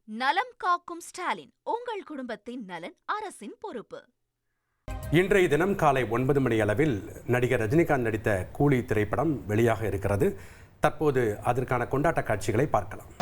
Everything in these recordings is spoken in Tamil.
நலம் காக்கும் ஸ்டாலின், உங்கள் குடும்பத்தின் நலன் அரசின் பொறுப்பு. இன்றைய தினம் காலை 9 மணி அளவில் நடிகர் ரஜினிகாந்த் நடித்த கூலி திரைப்படம் வெளியாக இருக்கிறது. தற்போது அதற்கான கொண்டாட்ட காட்சிகளை பார்க்கலாம்.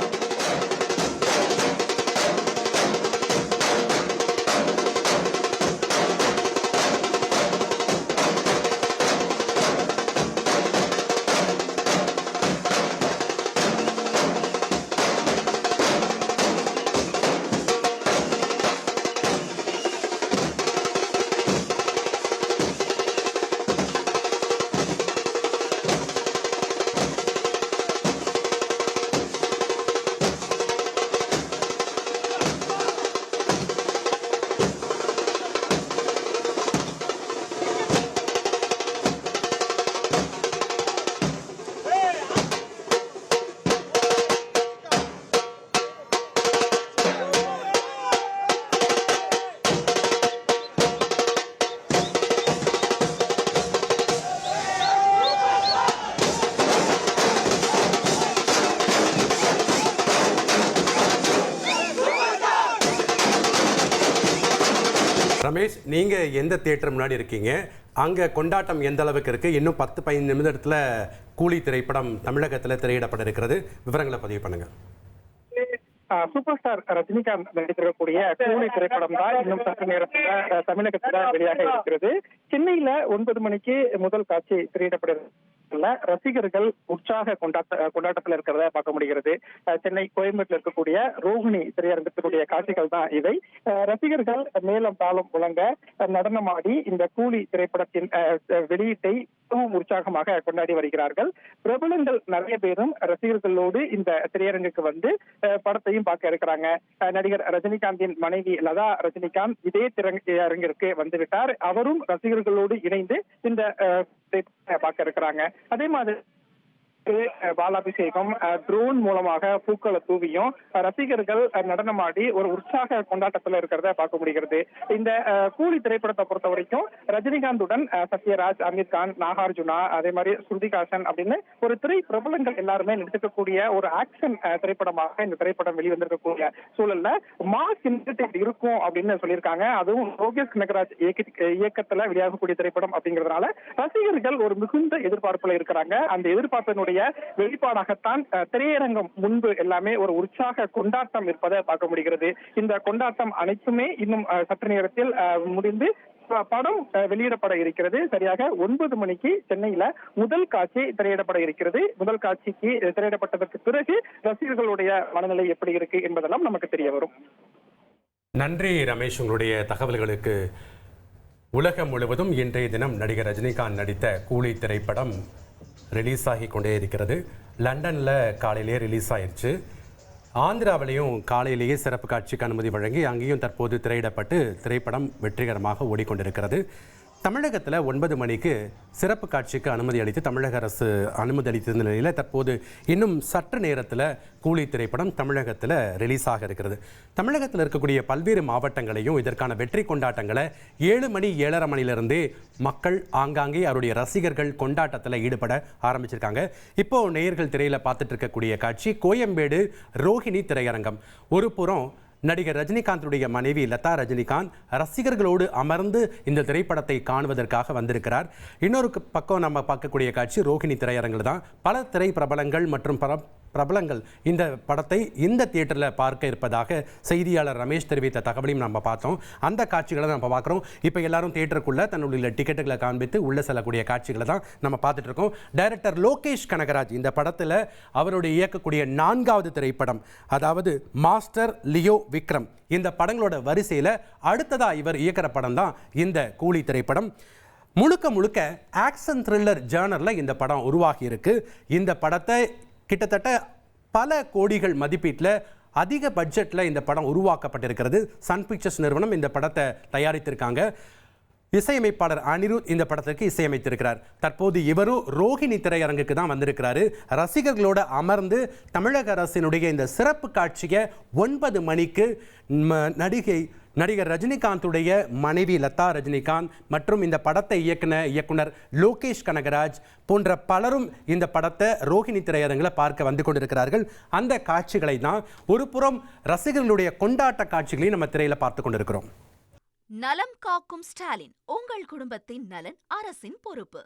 ரமேஷ், நீங்க எந்த தியேட்டர் முன்னாடி இருக்கீங்க? அங்க கொண்டாட்டம் எந்த அளவுக்கு இருக்கு? இன்னும் 10-15 நிமிடத்துல கூலி திரைப்படம் தமிழகத்துல திரையிடப்பட இருக்கிறது. விவரங்களை பதிவு பண்ணுங்க. சூப்பர் ஸ்டார் ரஜினிகாந்த் நடித்திருக்கக்கூடிய கூலி திரைப்படம் தான் இன்னும் சற்று நேரத்துல தமிழகத்துல வெளியாக இருக்கிறது. சென்னையில 9 மணிக்கு முதல் காட்சி திரையிடப்படுகிறது. ரசிகர்கள் உற்சாக கொண்டாட்டத்தில் இருக்கிறத பார்க்க முடிகிறது. சென்னை கோயம்பேட்டில் இருக்கக்கூடிய ரோஹிணி திரையரங்கத்தினுடைய காட்சிகள் தான் இவை. ரசிகர்கள் மேலம் தாளம் முழங்க நடனமாடி இந்த கூலி திரைப்படத்தின் வெளியீட்டை மிகவும் உற்சாகமாக கொண்டாடி வருகிறார்கள். பிரபலங்கள் நிறைய பேரும் ரசிகர்களோடு இந்த திரையரங்குக்கு வந்து படத்தையும் பார்க்க இருக்கிறாங்க. நடிகர் ரஜினிகாந்தின் மனைவி லதா ரஜினிகாந்த் இதே திரையரங்கிற்கு வந்துவிட்டார். அவரும் ரசிகர்களோடு இணைந்து இந்த பார்க்க இருக்கிறாங்க. அதே மாதிரி பாலாபிஷேகம், ட்ரோன் மூலமாக பூக்களை தூவியும் ரசிகர்கள் நடனமாடி ஒரு உற்சாக கொண்டாட்டத்தில் இருக்கிறத பார்க்க முடிகிறது. இந்த கூலி திரைப்படத்தை பொறுத்த வரைக்கும் ரஜினிகாந்துடன் சத்யராஜ், அமீர் கான், நாகார்ஜுனா, அதே மாதிரி ஸ்ருதிகாசன் அப்படின்னு ஒரு திரை பிரபலங்கள் எல்லாருமே நடித்திருக்கக்கூடிய ஒரு ஆக்ஷன் திரைப்படமாக இந்த திரைப்படம் வெளிவந்திருக்கக்கூடிய சூழல்ல மாஸ் என்டர்டெயின்மென்ட் இருக்கும் அப்படின்னு சொல்லியிருக்காங்க. அதுவும் லோகேஷ் கனகராஜ் இயக்கத்துல வெளியாகக்கூடிய திரைப்படம் அப்படிங்கிறதுனால ரசிகர்கள் ஒரு மிகுந்த எதிர்பார்ப்புல இருக்கிறாங்க. அந்த எதிர்பார்ப்பினுடைய வெளிப்பாடாகத்தான் திரையரங்கம் முன்பு எல்லாமே ஒரு உற்சாக கொண்டாட்டம் இருப்பதை பார்க்க முடிகிறது. இந்த கொண்டாட்டம் அனைத்துமே இன்னும் சற்று நேரத்தில் முடிந்து படம் வெளியிடப்பட இருக்கிறது. சரியாக 9 மணிக்கு சென்னையில முதல் காட்சி திரையிடப்பட இருக்கிறது. முதல் காட்சிக்கு திரையிடப்பட்டதற்கு பிறகு ரசிகர்களுடைய மனநிலை எப்படி இருக்கு என்பதெல்லாம் நமக்கு தெரிய வரும். நன்றி ரமேஷ், உங்களுடைய தகவல்களுக்கு. உலகம் முழுவதும் இன்றைய தினம் நடிகர் ரஜினிகாந்த் நடித்த கூலி திரைப்படம் ரிலீஸ் ஆகி கொண்டே இருக்கிறது. லண்டனில் காலையிலேயே ரிலீஸ் ஆயிடுச்சு. ஆந்திராவிலையும் காலையிலேயே சிறப்பு காட்சிக்கு அனுமதி வழங்கி அங்கேயும் தற்போது திரையிடப்பட்டு திரைப்படம் வெற்றிகரமாக ஓடிக்கொண்டிருக்கிறது. தமிழகத்தில் 9 மணிக்கு சிறப்பு காட்சிக்கு அனுமதி அளித்து தமிழக அரசு அனுமதி அளித்திருந்த நிலையில் தற்போது இன்னும் சற்று நேரத்தில் கூலி திரைப்படம் தமிழகத்தில் ரிலீஸ் ஆக இருக்கிறது. தமிழகத்தில் இருக்கக்கூடிய பல்வேறு மாவட்டங்களையும் இதற்கான வெற்றி கொண்டாட்டங்களை 7 மணி 7:30 மணிலிருந்தே மக்கள் ஆங்காங்கே அவருடைய ரசிகர்கள் கொண்டாட்டத்தில் ஈடுபட ஆரம்பிச்சிருக்காங்க. இப்போ நேயர்கள் திரையில் பார்த்துட்டு இருக்கக்கூடிய காட்சி கோயம்பேடு ரோஹிணி திரையரங்கம். ஒரு புறம் நடிகர் ரஜினிகாந்துடைய மனைவி லதா ரஜினிகாந்த் ரசிகர்களோடு அமர்ந்து இந்த திரைப்படத்தை காணுவதற்காக வந்திருக்கிறார். இன்னொரு பக்கம் நம்ம பார்க்கக்கூடிய காட்சி ரோஹிணி திரையரங்கில் தான் பல திரை பிரபலங்கள் மற்றும் பிரபலங்கள் இந்த படத்தை இந்த தியேட்டரில் பார்க்க இருப்பதாக செய்தியாளர் ரமேஷ் தெரிவித்த தகவலையும் நம்ம பார்த்தோம். அந்த காட்சிகளை நம்ம பார்க்குறோம். இப்போ எல்லாரும் தியேட்டருக்குள்ளே தன்னுடைய டிக்கெட்டுகளை காண்பித்து உள்ளே செல்லக்கூடிய காட்சிகளை தான் நம்ம பார்த்துட்டு இருக்கோம். டைரக்டர் லோகேஷ் கனகராஜ் இந்த படத்தில் அவருடைய இயக்கக்கூடிய 4வது திரைப்படம், அதாவது மாஸ்டர், லியோ, விக்ரம், இந்த படங்களோட வரிசையில் அடுத்ததாக இவர் இயக்கிற படம் தான் இந்த கூலி திரைப்படம். முழுக்க முழுக்க ஆக்ஷன் த்ரில்லர் ஜானரில் இந்த படம் உருவாகி இருக்கு. இந்த படத்தை கிட்டத்தட்ட பல கோடிகள் மதிப்பீட்டில் அதிக பட்ஜெட்டில் இந்த படம் உருவாக்கப்பட்டிருக்கிறது. சன் பிக்சர்ஸ் நிறுவனம் இந்த படத்தை தயாரித்திருக்காங்க. இசையமைப்பாளர் அனிருத் இந்த படத்திற்கு இசையமைத்திருக்கிறார். தற்போது இவரும் ரோஹிணி திரையரங்குக்கு தான் வந்திருக்கிறாரு. ரசிகர்களோட அமர்ந்து தமிழக அரசினுடைய இந்த சிறப்பு காட்சியை 9 மணிக்கு நடிகை நடிகர் ரஜினிகாந்துடைய மனைவி லதா ரஜினிகாந்த் மற்றும் இந்த படத்தை இயக்குனர் லோகேஷ் கனகராஜ் போன்ற பலரும் இந்த படத்தை ரோஹிணி திரையரங்கில் பார்க்க வந்து கொண்டிருக்கிறார்கள். அந்த காட்சிகளை தான் ஒரு புறம் ரசிகர்களுடைய கொண்டாட்ட காட்சிகளையும் நம்ம திரையில பார்த்து கொண்டிருக்கிறோம். நலம் காக்கும் ஸ்டாலின், உங்கள் குடும்பத்தின் நலன் அரசின் பொறுப்பு.